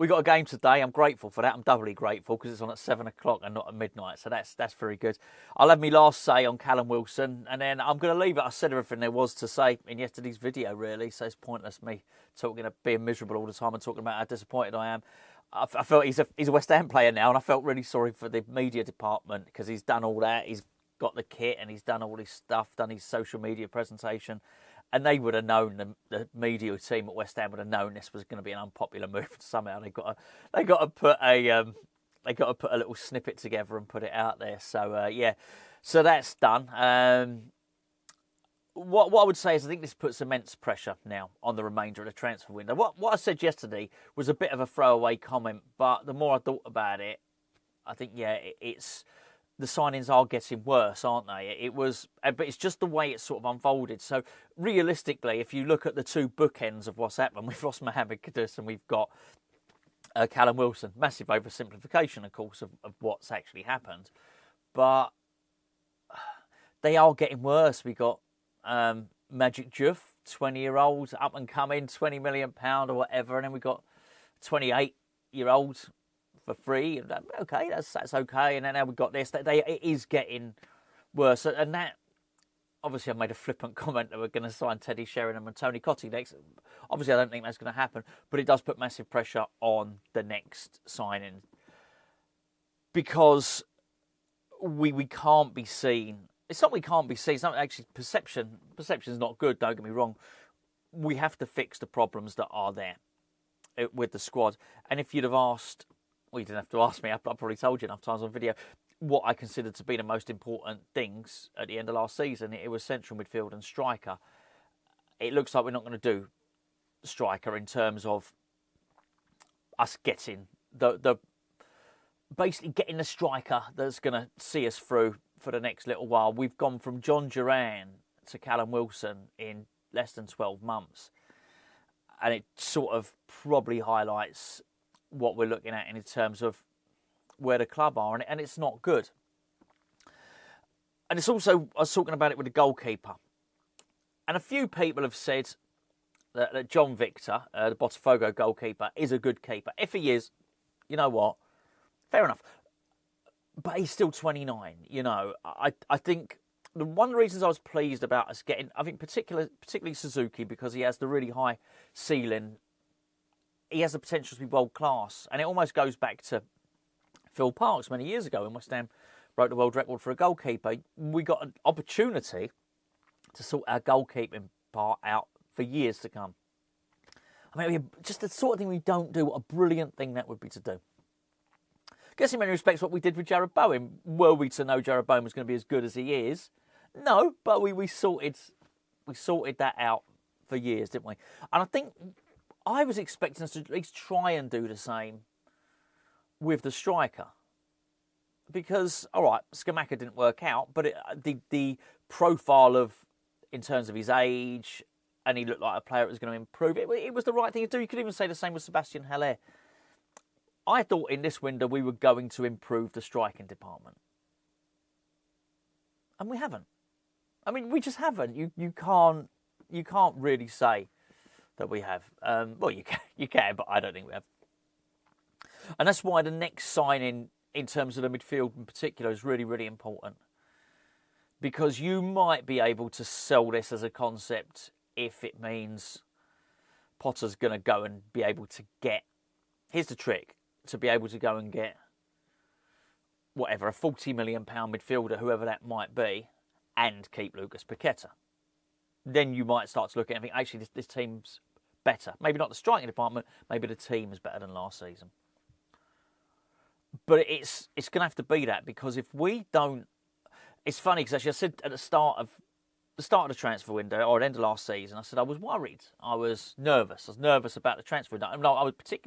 We got a game today. I'm grateful for that. I'm doubly grateful because it's on at 7 o'clock and not at midnight. So that's very good. I'll have my last say on Callum Wilson, and then I'm going to leave it. I said everything there was to say in yesterday's video, really. So it's pointless me talking of being miserable all the time and talking about how disappointed I am. I felt he's a West Ham player now, and I felt really sorry for the media department because he's done all that. He's got the kit and he's done all this stuff, done his social media presentation. And they would have known, the media team at West Ham would have known this was going to be an unpopular move. Somehow they got to put a little snippet together and put it out there. So yeah, so that's done. What I would say is I think this puts immense pressure now on the remainder of the transfer window. What I said yesterday was a bit of a throwaway comment, but the more I thought about it, I think it's. The signings are getting worse, aren't they? But it's just the way it's sort of unfolded. So realistically, if you look at the two bookends of what's happened, we've lost Mohamed Kudus and we've got Callum Wilson. Massive oversimplification, of course, of what's actually happened. But they are getting worse. We got Magic Diouf, 20-year-old, up and coming, £20 million or whatever, and then we got 28-year-old. For free, okay, that's okay. And then now we've got this. It is getting worse. And that, obviously, I made a flippant comment that we're going to sign Teddy Sheringham and Tony Cottee next. Obviously, I don't think that's going to happen. But it does put massive pressure on the next signing. Because we can't be seen. It's not we can't be seen. It's not actually perception. Perception is not good, don't get me wrong. We have to fix the problems that are there with the squad. And if you'd have asked... Well, you didn't have to ask me. I've probably told you enough times on video what I considered to be the most important things at the end of last season. It was central midfield and striker. It looks like we're not going to do striker in terms of us getting basically getting the striker that's going to see us through for the next little while. We've gone from John Duran to Callum Wilson in less than 12 months. And it sort of probably highlights what we're looking at in terms of where the club are, and it's not good. And it's also, I was talking about it with the goalkeeper, and a few people have said that John Victor, the Botafogo goalkeeper, is a good keeper. If he is, you know what, fair enough. But he's still 29, you know. I think one of the reasons I was pleased about us getting, I think particularly Suzuki, because he has the really high ceiling. He has the potential to be world class. And it almost goes back to Phil Parkes many years ago when West Ham broke the world record for a goalkeeper. We got an opportunity to sort our goalkeeping part out for years to come. I mean, just the sort of thing we don't do. What a brilliant thing that would be to do. I guess in many respects what we did with Jarrod Bowen. Were we to know Jarrod Bowen was going to be as good as he is? No, but we sorted that out for years, didn't we? And I think... I was expecting us to at least try and do the same with the striker. Because, all right, Scamacca didn't work out, but the profile of, in terms of his age, and he looked like a player that was going to improve, it was the right thing to do. You could even say the same with Sebastian Haller. I thought in this window we were going to improve the striking department. And we haven't. I mean, we just haven't. You can't really say that we have. Well, you can, but I don't think we have. And that's why the next signing, in terms of the midfield in particular, is really, really important. Because you might be able to sell this as a concept if it means Potter's going to go and be able to get... Here's the trick. To be able to go and get, whatever, a £40 million midfielder, whoever that might be, and keep Lucas Paquetá. Then you might start to look at it and think, actually, this team's better. Maybe not the striking department, maybe the team is better than last season. But it's going to have to be that, because if we don't... It's funny, because actually I said at the start of the transfer window, or at the end of last season, I said I was worried. I was nervous. I was nervous about the transfer window. No, I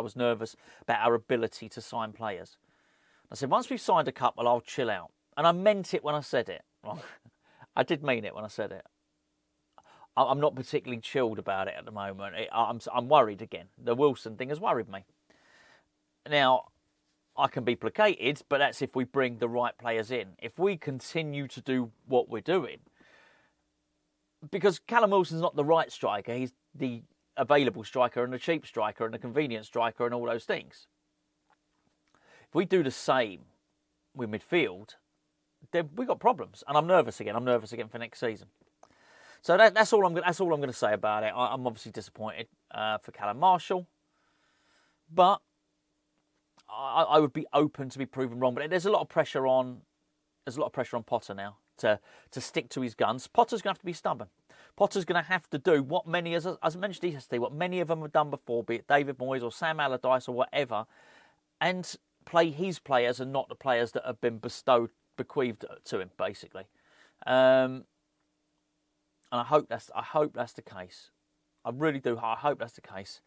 was nervous about our ability to sign players. I said, once we've signed a couple, I'll chill out. And I meant it when I said it. I did mean it when I said it. I'm not particularly chilled about it at the moment. I'm worried again. The Wilson thing has worried me. Now, I can be placated, but that's if we bring the right players in. If we continue to do what we're doing, because Callum Wilson's not the right striker, he's the available striker and a cheap striker and a convenient striker and all those things. If we do the same with midfield, then we've got problems. And I'm nervous again. I'm nervous again for next season. So that's all I'm going to say about it. I'm obviously disappointed for Callum Marshall, but I would be open to be proven wrong. But there's a lot of pressure on. There's a lot of pressure on Potter now to stick to his guns. Potter's going to have to be stubborn. Potter's going to have to do what many, as I mentioned yesterday, what many of them have done before, be it David Moyes or Sam Allardyce or whatever, and play his players and not the players that have been bequeathed to him, basically. And I hope that's the case. I really do. I hope that's the case.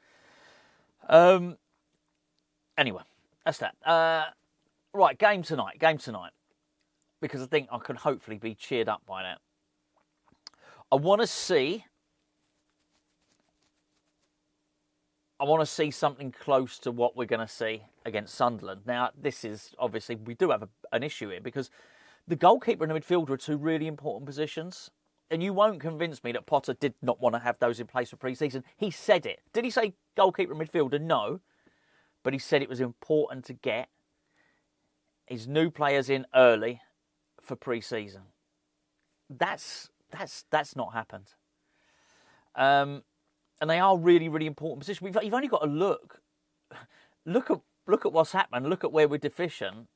Anyway, that's that. Right, game tonight. Because I think I can hopefully be cheered up by that. I want to see something close to what we're going to see against Sunderland. Now, this is obviously, we do have an issue here because the goalkeeper and the midfielder are two really important positions. And you won't convince me that Potter did not want to have those in place for pre-season. He said it. Did he say goalkeeper and midfielder? No. But he said it was important to get his new players in early for pre-season. That's not happened. And they are really, really important positions. You've only got to look at what's happened, look at where we're deficient,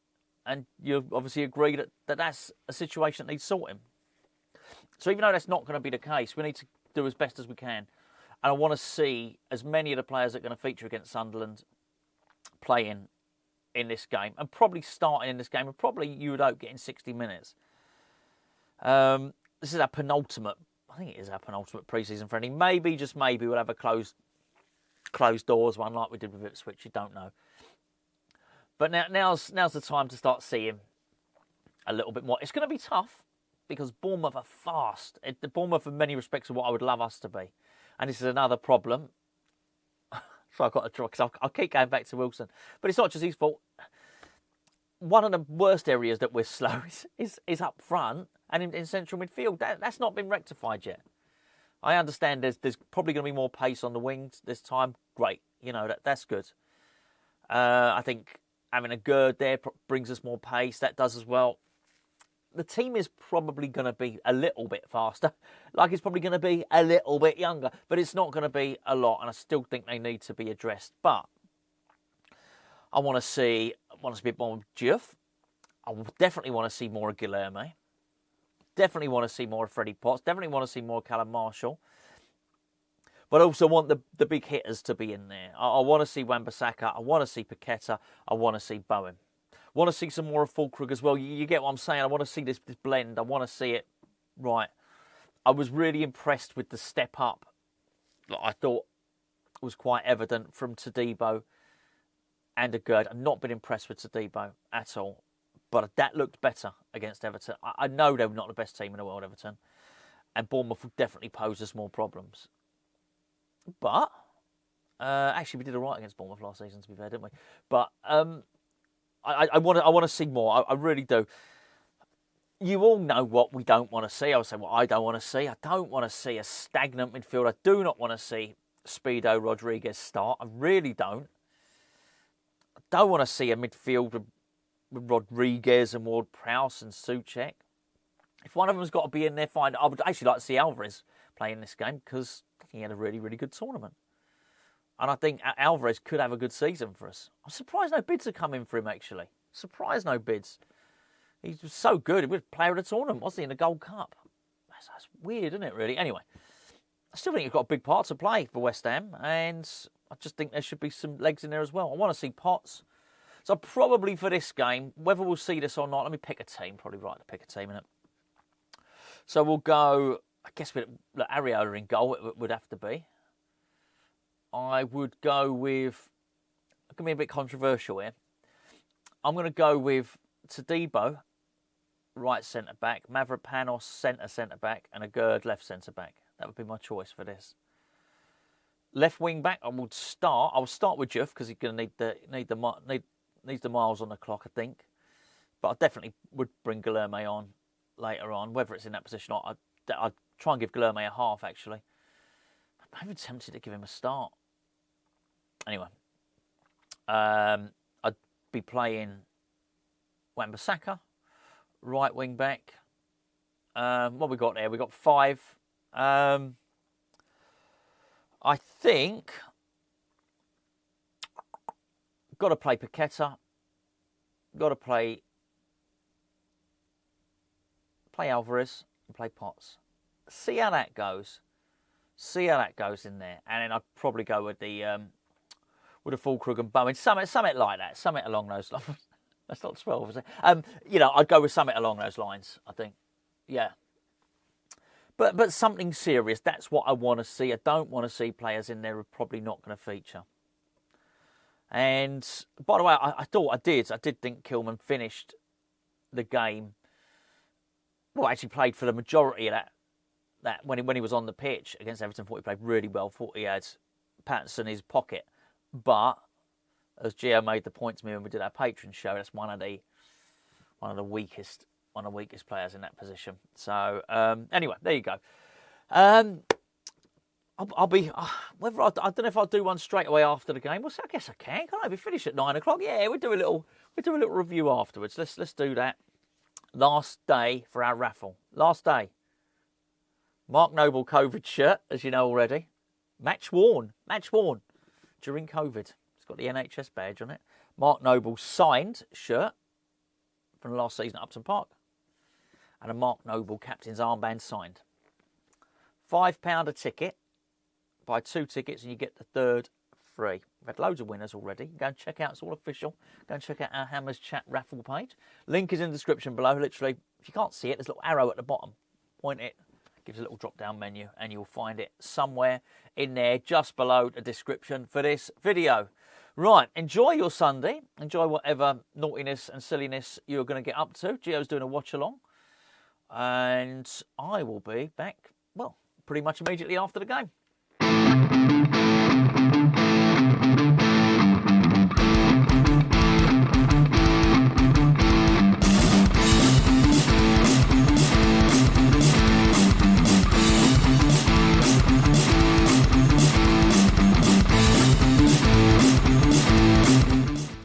and you obviously agree that that's a situation that needs sorting. So even though that's not going to be the case, we need to do as best as we can. And I want to see as many of the players that are going to feature against Sunderland playing in this game, and probably starting in this game, and probably, you would hope, getting 60 minutes. This is our penultimate, I think it is our penultimate pre-season friendly. Maybe, just maybe, we'll have a closed doors one like we did with Ipswich, you don't know. But now's the time to start seeing a little bit more. It's going to be tough, because Bournemouth are fast. The Bournemouth, in many respects, are what I would love us to be. And this is another problem. So I've got to try, because I'll keep going back to Wilson. But it's not just his fault. One of the worst areas that we're slow is up front and in central midfield. That's not been rectified yet. I understand there's probably going to be more pace on the wings this time. Great. That's good. I think having a Gerd there brings us more pace. That does as well. The team is probably going to be a little bit faster. Like, it's probably going to be a little bit younger. But it's not going to be a lot. And I still think they need to be addressed. But I want to see a bit more of Diouf. I definitely want to see more of Guilherme. Definitely want to see more of Freddie Potts. Definitely want to see more of Callum Marshall. But I also want the big hitters to be in there. I want to see Wan-Bissaka. I want to see Paquetá. I want to see Bowen. Want to see some more of Füllkrug as well. You get what I'm saying? I want to see this blend. I want to see it right. I was really impressed with the step up that I thought was quite evident from Todibo and a Gerd. I've not been impressed with Todibo at all. But that looked better against Everton. I know they're not the best team in the world, Everton. And Bournemouth will definitely pose us more problems. But, actually, we did all right against Bournemouth last season, to be fair, didn't we? But I want to see more. I really do. You all know what we don't want to see. I would say what I don't want to see. I don't want to see a stagnant midfield. I do not want to see Speedo Rodriguez start. I really don't. I don't want to see a midfield with Rodriguez and Ward-Prowse and Souček. If one of them's got to be in there, fine. I would actually like to see Alvarez play in this game, because he had a really, really good tournament. And I think Alvarez could have a good season for us. I'm surprised no bids have come in for him, actually. Surprised no bids. He was so good. He was player of the tournament, wasn't he, in the Gold Cup? That's weird, isn't it, really? Anyway, I still think he's got a big part to play for West Ham, and I just think there should be some legs in there as well. I want to see Potts. So probably for this game, whether we'll see this or not, let me pick a team. Probably right to pick a team, innit? So we'll go, I guess, with Areola in goal, it would have to be. I would go with, I'm going to be a bit controversial here. I'm going to go with Todibo, right centre-back, Mavropanos, centre-back, and a Gerd left centre-back. That would be my choice for this. Left wing-back, I will start with Diouf, because he's going to needs the miles on the clock, I think. But I definitely would bring Guilherme on later on, whether it's in that position or not. I'd try and give Guilherme a half, actually. I'm even tempted to give him a start. Anyway, I'd be playing Wan-Bissaka, right wing back. What we got there? We got 5. I think got to play Paquetá. Got to play Alvarez and play Potts. See how that goes. See how that goes in there, and then I'd probably go with the Füllkrug and Bowen, something like that, something along those lines. That's not 12, is it? I'd go with something along those lines. I think, yeah. But something serious. That's what I want to see. I don't want to see players in there who are probably not going to feature. And by the way, I did think Kilman finished the game. Well, actually played for the majority of that when he was on the pitch against Everton. Thought he played really well. Thought he had Patterson in his pocket. But as Gio made the point to me when we did our Patreon show, that's one of the weakest players in that position. So anyway, there you go. I'll be whether I don't know if I'll do one straight away after the game. Well, I guess I can. Can't I? We finish at 9 o'clock. Yeah, we'll do a little review afterwards. Let's do that. Last day for our raffle. Last day. Mark Noble COVID shirt, as you know already. Match worn during COVID. It's got the NHS badge on it. Mark Noble signed shirt from the last season at Upton Park. And a Mark Noble captain's armband signed. £5 a ticket. Buy 2 tickets and you get the third free. We've had loads of winners already. Go and check out, it's all official. Go and check out our Hammers Chat raffle page. Link is in the description below. Literally, if you can't see it, there's a little arrow at the bottom. Point it, gives a little drop-down menu, and you'll find it somewhere in there, just below the description for this video. Right, enjoy your Sunday. Enjoy whatever naughtiness and silliness you're going to get up to. Gio's doing a watch-along. And I will be back, well, pretty much immediately after the game.